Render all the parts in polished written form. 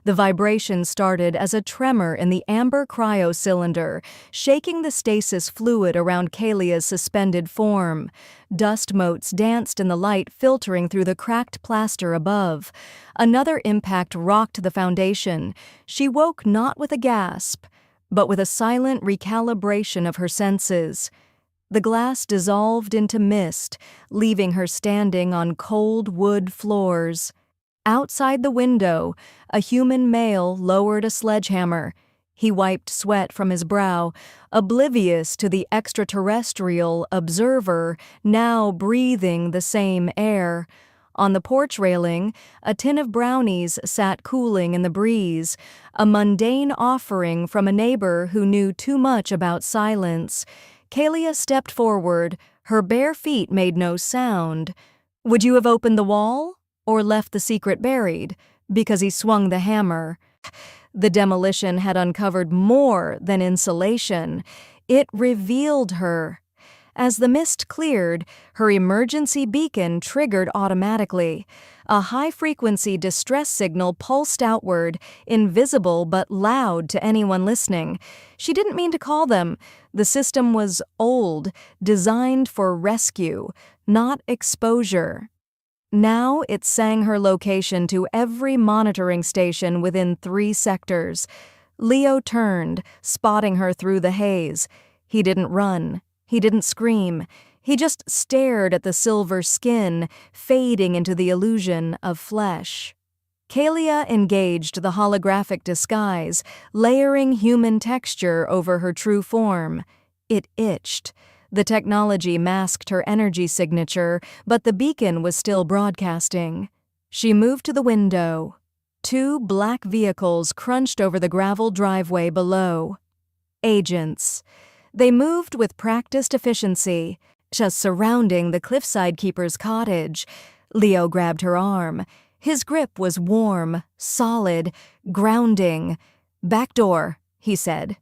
The vibration started as a tremor in the amber cryo-cylinder, shaking the stasis fluid around Kalia's suspended form. Dust motes danced in the light filtering through the cracked plaster above. Another impact rocked the foundation. She woke not with a gasp, but with a silent recalibration of her senses. The glass dissolved into mist, leaving her standing on cold wood floors. Outside the window, a human male lowered a sledgehammer. He wiped sweat from his brow, oblivious to the extraterrestrial observer now breathing the same air. On the porch railing, a tin of brownies sat cooling in the breeze, a mundane offering from a neighbor who knew too much about silence. Kalia stepped forward. Her bare feet made no sound. "Would you have opened the wall? Or left the secret buried?" Because he swung the hammer. The demolition had uncovered more than insulation. It revealed her. As the mist cleared, her emergency beacon triggered automatically. A high-frequency distress signal pulsed outward, invisible but loud to anyone listening. She didn't mean to call them. The system was old, designed for rescue, not exposure. Now it sang her location to every monitoring station within 3 sectors. Leo turned, spotting her through the haze. He didn't run. He didn't scream. He just stared at the silver skin, fading into the illusion of flesh. Kalia engaged the holographic disguise, layering human texture over her true form. It itched. The technology masked her energy signature, but the beacon was still broadcasting. She moved to the window. 2 black vehicles crunched over the gravel driveway below. Agents. They moved with practiced efficiency, just surrounding the cliffside keeper's cottage. Leo grabbed her arm. His grip was warm, solid, grounding. "Back door," he said.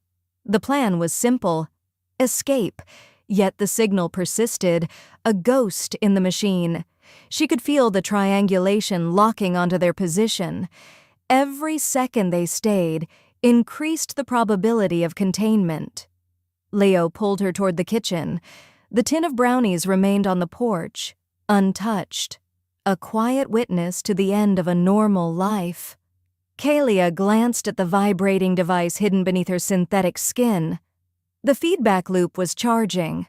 The plan was simple. Escape. Yet the signal persisted, a ghost in the machine. She could feel the triangulation locking onto their position. Every second they stayed increased the probability of containment. Leo pulled her toward the kitchen. The tin of brownies remained on the porch, untouched, a quiet witness to the end of a normal life. Kalia glanced at the vibrating device hidden beneath her synthetic skin. The feedback loop was charging.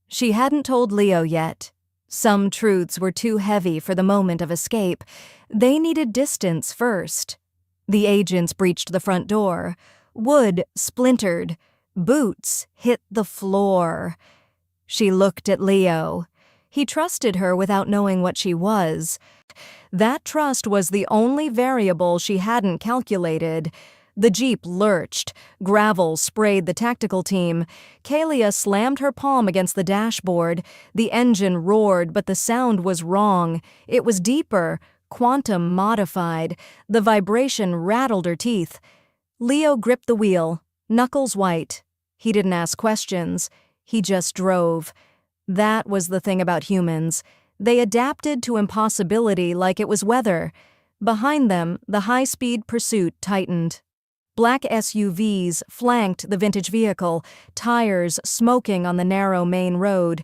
She hadn't told Leo yet. Some truths were too heavy for the moment of escape. They needed distance first. The agents breached the front door. Wood splintered. Boots hit the floor. She looked at Leo. He trusted her without knowing what she was. That trust was the only variable she hadn't calculated. The Jeep lurched. Gravel sprayed the tactical team. Kalia slammed her palm against the dashboard. The engine roared, but the sound was wrong. It was deeper, quantum modified. The vibration rattled her teeth. Leo gripped the wheel, knuckles white. He didn't ask questions. He just drove. That was the thing about humans. They adapted to impossibility like it was weather. Behind them, the high-speed pursuit tightened. Black SUVs flanked the vintage vehicle, tires smoking on the narrow main road.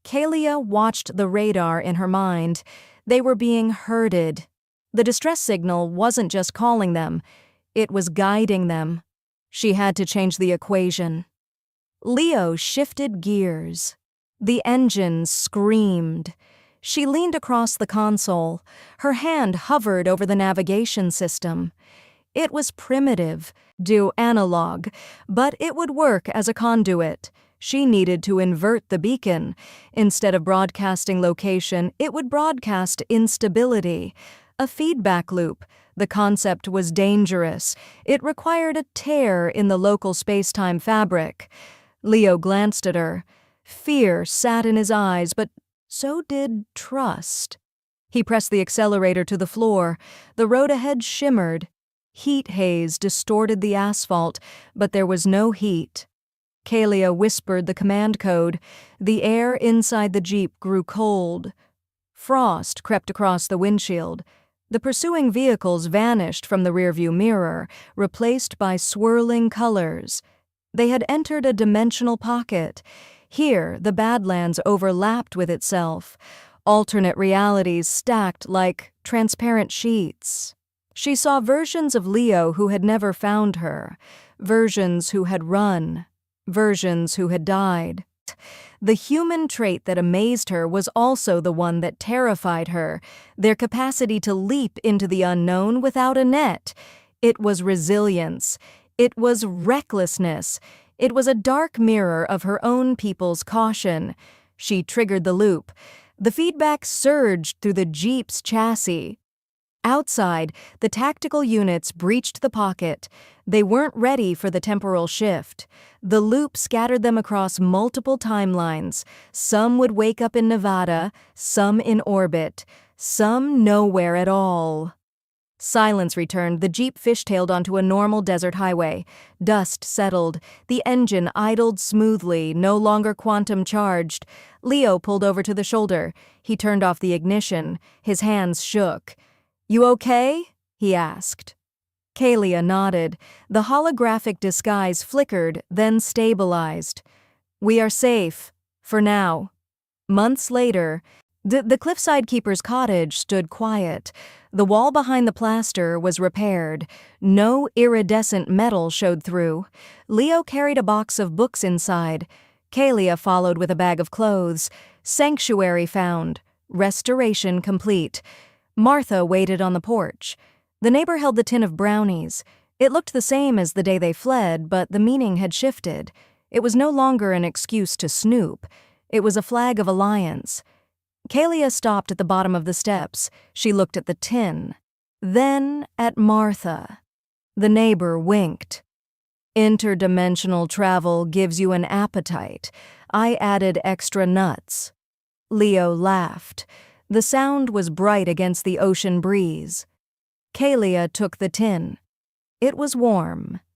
Kalia watched the radar in her mind. They were being herded. The distress signal wasn't just calling them. It was guiding them. She had to change the equation. Leo shifted gears. The engine screamed. She leaned across the console. Her hand hovered over the navigation system. It was primitive, due analog, but it would work as a conduit. She needed to invert the beacon. Instead of broadcasting location, it would broadcast instability. A feedback loop. The concept was dangerous. It required a tear in the local space-time fabric. Leo glanced at her. Fear sat in his eyes, but so did trust. He pressed the accelerator to the floor. The road ahead shimmered. Heat haze distorted the asphalt, but there was no heat. Kalia whispered the command code. The air inside the Jeep grew cold. Frost crept across the windshield. The pursuing vehicles vanished from the rearview mirror, replaced by swirling colors. They had entered a dimensional pocket. Here, the Badlands overlapped with itself, alternate realities stacked like transparent sheets. She saw versions of Leo who had never found her, versions who had run, versions who had died. The human trait that amazed her was also the one that terrified her, their capacity to leap into the unknown without a net. It was resilience. It was recklessness. It was a dark mirror of her own people's caution. She triggered the loop. The feedback surged through the Jeep's chassis. Outside, the tactical units breached the pocket. They weren't ready for the temporal shift. The loop scattered them across multiple timelines. Some would wake up in Nevada, some in orbit, some nowhere at all. Silence returned. The Jeep fishtailed onto a normal desert highway. Dust settled. The engine idled smoothly, no longer quantum charged. Leo pulled over to the shoulder. He turned off the ignition. His hands shook. "You okay?" he asked. Kalia nodded. The holographic disguise flickered, then stabilized. "We are safe. For now." Months later, the cliffside keeper's cottage stood quiet. The wall behind the plaster was repaired. No iridescent metal showed through. Leo carried a box of books inside. Kalia followed with a bag of clothes. Sanctuary found. Restoration complete. Martha waited on the porch. The neighbor held the tin of brownies. It looked the same as the day they fled, but the meaning had shifted. It was no longer an excuse to snoop. It was a flag of alliance. Kalia stopped at the bottom of the steps. She looked at the tin. Then at Martha. The neighbor winked. "Interdimensional travel gives you an appetite. I added extra nuts." Leo laughed. The sound was bright against the ocean breeze. Kalia took the tin. It was warm.